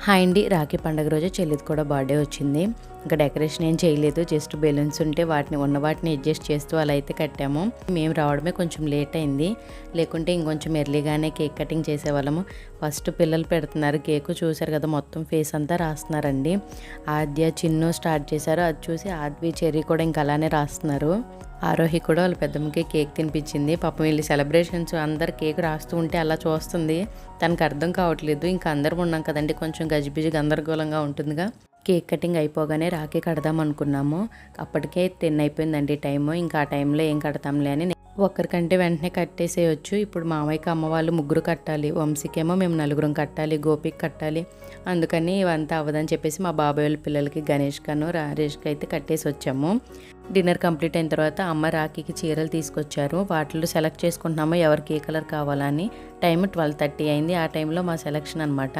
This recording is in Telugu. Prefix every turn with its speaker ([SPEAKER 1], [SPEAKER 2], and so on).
[SPEAKER 1] హాయ్ అండి, రాఖీ పండుగ రోజు చెల్లిది కూడా బర్త్డే వచ్చింది. ఇంకా డెకరేషన్ ఏం చేయలేదు, జస్ట్ బెలూన్స్ ఉంటే ఉన్న వాటిని అడ్జస్ట్ చేస్తూ అలా అయితే కట్టాము. మేము రావడమే కొంచెం లేట్ అయింది, లేకుంటే ఇంకొంచెం ఎర్లీగానే కేక్ కటింగ్ చేసేవాళ్ళము. ఫస్ట్ పిల్లలు పెడుతున్నారు కేకు, చూసారు కదా మొత్తం ఫేస్ అంతా రాస్తున్నారండి. ఆద్య చిన్ను స్టార్ట్ చేశారు, అది చూసి ఆద్వి చెర్రీ కూడా ఇంకా అలానే రాస్తున్నారు. ఆరోహి కూడా వాళ్ళ పెద్దమ్మకి కేక్ తినిపించింది. పాపం వీళ్ళు సెలబ్రేషన్స్ అందరు కేక్ రాస్తూ ఉంటే అలా చూస్తుంది, తనకు అర్థం కావట్లేదు. ఇంకా అందరం ఉన్నాం కదండి, కొంచెం గజిబిజి గందరగోళంగా ఉంటుందిగా. కేక్ కటింగ్ అయిపోగానే రాఖీ కడదాం అనుకున్నాము. అప్పటికే 10 అయిపోయిందండి టైము. ఇంకా ఆ టైంలో ఏం కడతాంలే అని ఒక్కరికంటే వెంటనే కట్టేసేయచ్చు. ఇప్పుడు మామయ్యకి అమ్మ వాళ్ళు 3 కట్టాలి, వంశీకేమో మేము 4 కట్టాలి, గోపికి కట్టాలి. అందుకని ఇవంతా అవ్వదని చెప్పేసి మా బాబాయ్ వాళ్ళ పిల్లలకి గణేష్ కను రాజేష్కి అయితే కట్టేసి వచ్చాము. డిన్నర్ కంప్లీట్ అయిన తర్వాత అమ్మ రాఖీకి చీరలు తీసుకొచ్చారు. వాటిలో సెలెక్ట్ చేసుకుంటున్నాము ఎవరికి ఏ కలర్ కావాలని. టైం 12:30 అయింది. ఆ టైంలో మా సెలెక్షన్ అనమాట.